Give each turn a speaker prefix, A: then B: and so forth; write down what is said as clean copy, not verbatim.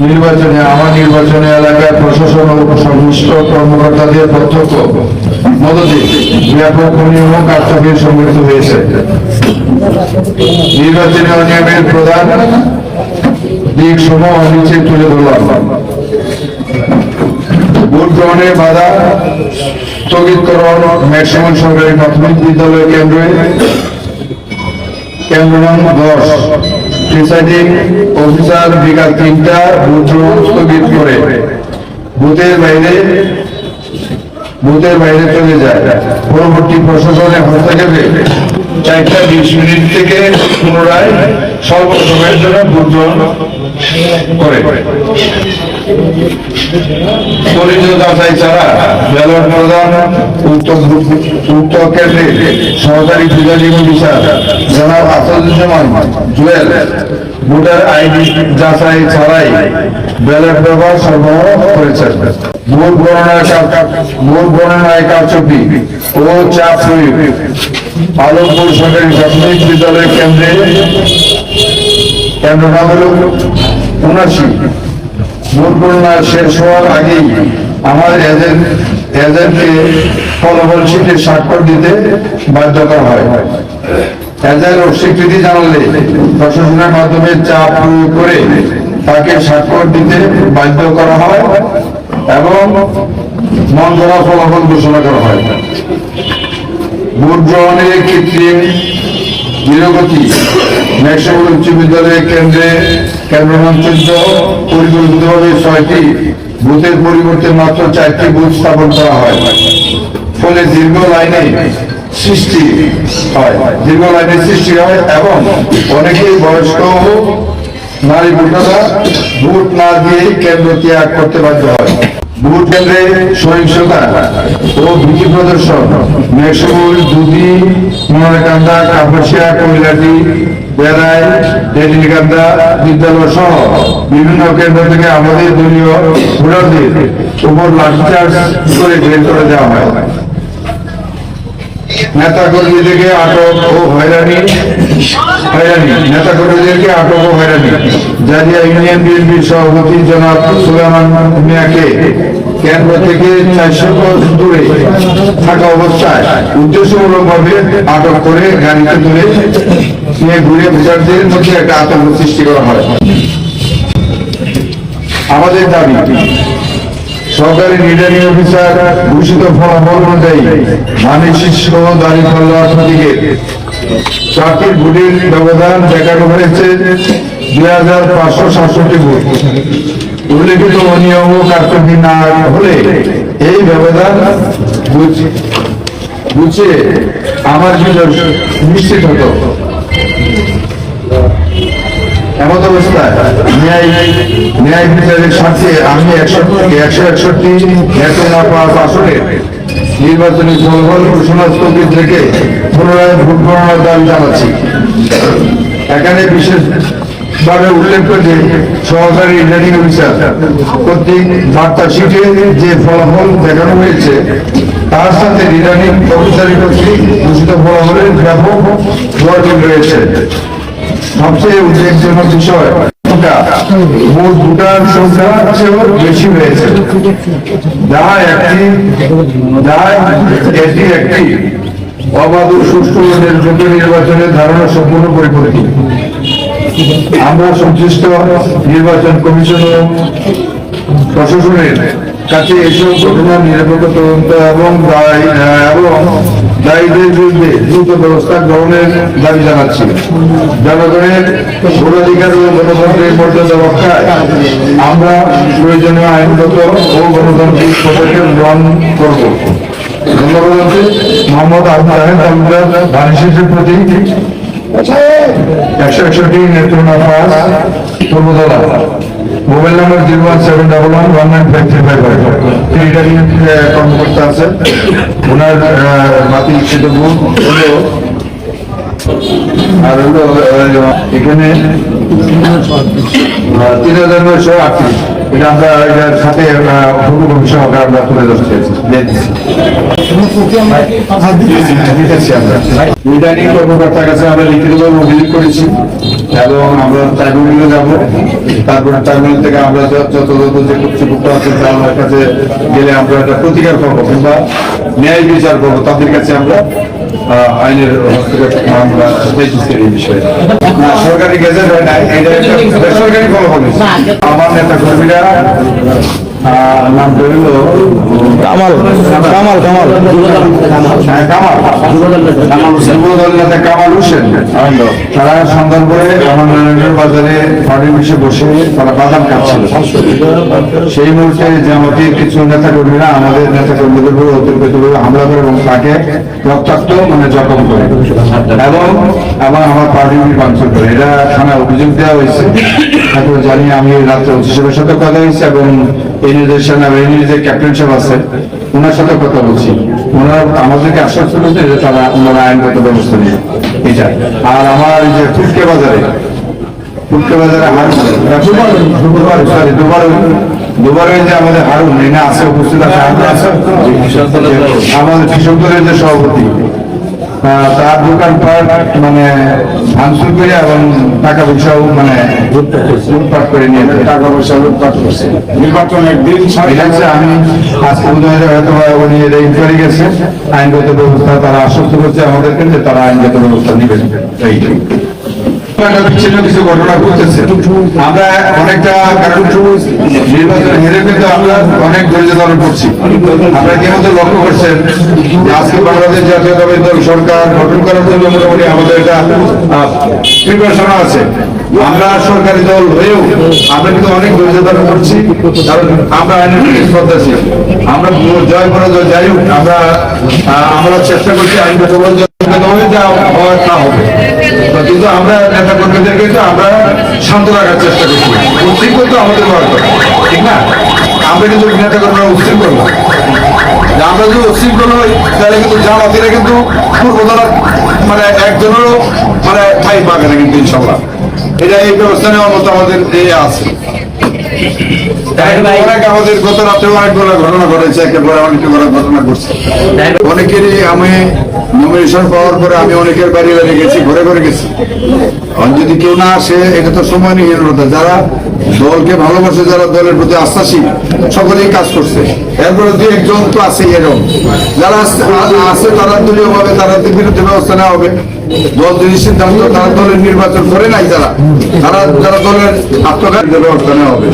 A: নির্বাচনে আমার নির্বাচনী এলাকার প্রশাসন ও সংশ্লিষ্ট কর্মকর্তাদের প্রত্যক্ষ মদতে ব্যাপক অনিয়ম ও কারচুপি সংঘটিত হয়েছে। নির্বাচনী অনিয়মের প্রধান দিক সমূহ নিচে তুলে ধরলাম। ভোট গ্রহণে বাধা, স্থগিতকরণ, ম্যাক্সিমাম সরকারি প্রাথমিক বিদ্যালয় কেন্দ্র নং 10 প্রিসাইডিং অফিসার বিকাল 3টা ভোট স্থগিত করে বুথের বাইরে চলে যায়। পরবর্তী প্রশাসনের হস্তক্ষেপে 4:20 থেকে পুনরায় স্বল্প সময়ের জন্য ভোট গ্রহণ করে। পরিচিত যাচাই ছাড়া ব্যালট প্রদান উক্ত কেন্দ্রে সহকারী প্রিসাইডিং অফিসার জনাব আসাদুজ্জামান জুয়েল ভোটার আইডি যাচাই ছাড়াই ব্যালট ব্যবহার সরবরাহ করেছেন। ভোট গণনায় কারচুপি ও চাপ প্রয়োগ আলমপুর সরকারি প্রাথমিক বিদ্যালয় কেন্দ্র নাম হল 79। ভোট গণনা শেষ হওয়ার আগেই আমার এজেন্টকে ফলাফল শিটে স্বাক্ষর দিতে বাধ্য করা হয়। এজেন্ট অস্বীকৃতি জানালে প্রশাসনের মাধ্যমে চাপ প্রয়োগ করে তাকে স্বাক্ষর দিতে বাধ্য করা হয় এবং মন গড়া ফলাফল ঘোষণা করা হয়। ভোট গ্রহণের কৃত্রিম ধীরগতি ম্যাক্সিমাম উচ্চ বিদ্যালয় কেন্দ্র নং 14 পরিকল্পিতভাবে 6টি বুথের পরিবর্তে মাত্র 4টি বুথ স্থাপন করা হয়। ফলে দীর্ঘ লাইনের সৃষ্টি হয় এবং অনেকেই বয়স্ক নারী ভোটাররা ভোট না দিয়ে কেন্দ্র ত্যাগ করতে বাধ্য হয়। ভোট কেন্দ্রে সহিংসতা ও ভীতি প্রদর্শন মেশবুল, দুধি, মনোরকান্দা, কাপাসিয়া, কৈলাটি, বেড়াই, টেটিকান্দা বিদ্যালয় সহ বিভিন্ন কেন্দ্র থেকে আমাদের দলীয় ভোটারদের উপর লাঠিচার্জ করে বের করে দেওয়া হয়। নেতাকর্মীদেরকে আটক ও হয়রানি জাজিয়া ইউনিয়ন বিএনপির সভাপতি জনাব সুলেমান মিয়াকে কেন্দ্র থেকে 400 গজ দূরে থাকা অবস্থায় উদ্দেশ্যমূলকভাবে আটক করে গাড়িতে তুলে নিয়ে ঘুরে ভোটারদের মধ্যে একটা আতঙ্ক সৃষ্টি করা হয়। আমাদের দাবি, সরকারি রিটার্নিং অফিসার ঘোষিত ফলাফল অনুযায়ী ধানের শীর্ষ দাঁড়িপাল্লা প্রতীকের প্রার্থীর ভোটের ব্যবধান দেখানো হয়েছে 2567 ভোট। উল্লেখিত অনিয়ম ও কারচুপি না হলে এই ব্যবধান বুঝিয়ে আমার বিজয় নিশ্চিত হতো। এমত অবস্থায় ন্যায় বিচারের স্বার্থে আমি 161 আসনের নির্বাচনী ফলাফল ঘোষণা স্থগিত রেখে পুনরায় ভোট গণনার দাবি জানাচ্ছি। এখানে বিশেষভাবে উল্লেখ করে সহকারী রিটার্নিং অফিসার কর্তৃক বার্তা শিটে যে ফলাফল দেখানো হয়েছে তার সাথে রিটার্নিং অফিসারের কর্তৃক ঘোষিত ফলাফলের ব্যাপক যোগাযোগ রয়েছে। সবচেয়ে উল্লেখযোগ্য বিষয়, ভোট ভোটার সংখ্যা বেশি হয়েছে, এটি একটি অবাধ ও সুষ্ঠু নির্বাচনী নির্বাচনের ধারণা সম্পূর্ণ পরিপন্থী। আমরা সংশ্লিষ্ট নির্বাচন কমিশন ও প্রশাসনের কাছে এসব ঘটনার নিরপেক্ষ তদন্ত এবং দায়ীদের বিরুদ্ধে দ্রুত ব্যবস্থা গ্রহণের দাবি জানাচ্ছি। জনগণের ভোটাধিকার ও গণতন্ত্রের মর্যাদা রক্ষায় আমরা প্রয়োজনীয় আইনগত ও গণতান্ত্রিক পদক্ষেপ গ্রহণ করব। ধন্যবাদ। মোহাম্মদ আবদুল রাহেম তালুকদার, ধানের শীষের প্রতি 161 নেত্রকোনা 5 পূর্বতলা। Mobile number 01711195355। কর্মকর্তা আছে, ওনার বাতিল ভোট হলো আর হলো এখানে 3938। এটা আমরা এটার সাথে ফটোকপি সহকারে আমরা তুলে দিচ্ছি দিতেছি আমরা রিটার্নিং কর্মকর্তার কাছে আমরা লিখিতভাবে অভিযোগ করেছি এবং আমরা ট্রাইব্যুনালে যাব। তারপরে ট্রাইব্যুনাল থেকে আমরা যথাযথ যে কর্তৃপক্ষ আছে তাদের কাছে গেলে আমরা একটা প্রতিকার করবো কিংবা ন্যায় বিচার করবো, তাদের কাছে আমরা আইনের হস্তক্ষেপ আমরা এই বিষয়ে না সরকারি গেজেট হয় নাই, এটা বেসরকারি ফলাফল। আমার নেতা কর্মীরা নাম হইল কামাল কামাল কামাল নেতা কামাল হোসেন, তারা সন্ধান করে আমার নারায়ণগঞ্জ বাজারে ফাঁড়ির বিষয়ে বসে তারা বাদাম কাটছিল। সেই মুহূর্তে জামাতের কিছু নেতা কর্মীরা আমাদের নেতা কর্মীদের উপর অতিরিক্তভাবে হামলা করে এবং তাকে রক্তাক্ত জখম করে এবং আমার পার্টি ভাঙচুর করে। এটা থানায় অভিযোগ দেওয়া হয়েছে। এখন জানি আমি রাত্রে অফিসের সাথে কথা হয়েছে এবং এই নির্দেশন যে ক্যাপ্টেন সাহেব আছে ওনার সাথে কথা বলছি। ওনারা আমাদেরকে আশ্বাস করেছে যে ওনারা আইনগত ব্যবস্থা নিয়ে এটা। আর আমার যে ফুটকে বাজারে দুবারে যে আমাদের হারুন এনে আছে উপস্থিত আছে আমাদের কৃষক দলের যে সভাপতি, তার দোকানপাট ভাঙচুর করে এবং টাকা পয়সাও লুটপাট করে নিয়ে টাকা পয়সা লুটপাট করছে। নির্বাচন একদিন আমি আজকে হয়তো উনি ইনকোয়ারি গেছে, আইনগত ব্যবস্থা তারা আশ্বস্ত করছে আমাদেরকে যে তারা আইনগত ব্যবস্থা নেবেন। বিচ্ছিন্ন কিছু ঘটনা ঘটতেছে। আমরা অনেকটা নির্বাচন হেরে কিন্তু আমরা অনেক ধৈর্য ধারণ করছি। আমরা ইতিমধ্যে লক্ষ্য করছেন যে আজকে বাংলাদেশ জাতীয়তাবাদী দল সরকার গঠন করার জন্য মোটামুটি আমাদের একটা প্রিপারেশন আছে। আমরা সরকারি দল হয়েও আমরা কিন্তু অনেক ধৈর্য ধারণ করছি, কারণ আমরা আইনের শ্রদ্ধাশীল। আমরা জয় পরাজয় যাই হোক আমরা চেষ্টা করছি আইনগত যা হওয়ার তা হবে, কিন্তু আমরা নেতা কর্মীদের কিন্তু আমরা শান্ত রাখার চেষ্টা করছি। উশৃঙ্খল তো আমাদের ভয় করে, ঠিক না? আমরা কিন্তু নেতা কর্মীরা উশৃঙ্খল না। আমরা যদি উশৃঙ্খল হই তাহলে কিন্তু জামাতিরা কিন্তু পূর্বধারা একজনেরও ঠাই পাবে না কিন্তু ইনশাল্লাহ। এটা এই ব্যবস্থা নেওয়ার মতো আমাদের আছে। আমাদের গত রাত্রে অনেকগুলো ঘটনা ঘটেছে, একেবারে অনেকটা ঘটনা ঘটছে। অনেকেরই আমি নমিনেশন পাওয়ার পরে আমি অনেকের বাড়ি বাড়ি গেছি, ঘরে ঘরে গেছি। যদি কেউ না আসে এটা তো সময় নেই। যারা দলকে ভালোবাসে, যারা দলের প্রতি আস্থাশীল, সকলেই কাজ করছে। এরপরে দু একজন তো আছে এরকম যারা আছে, তারা দলীয় ভাবে তাদের বিরুদ্ধে ব্যবস্থা নেওয়া হবে। দল যদি সিদ্ধান্ত তারা দলের নির্বাচন করে নাই, যারা দলের আত্মঘাতী ব্যবস্থা নেওয়া হবে।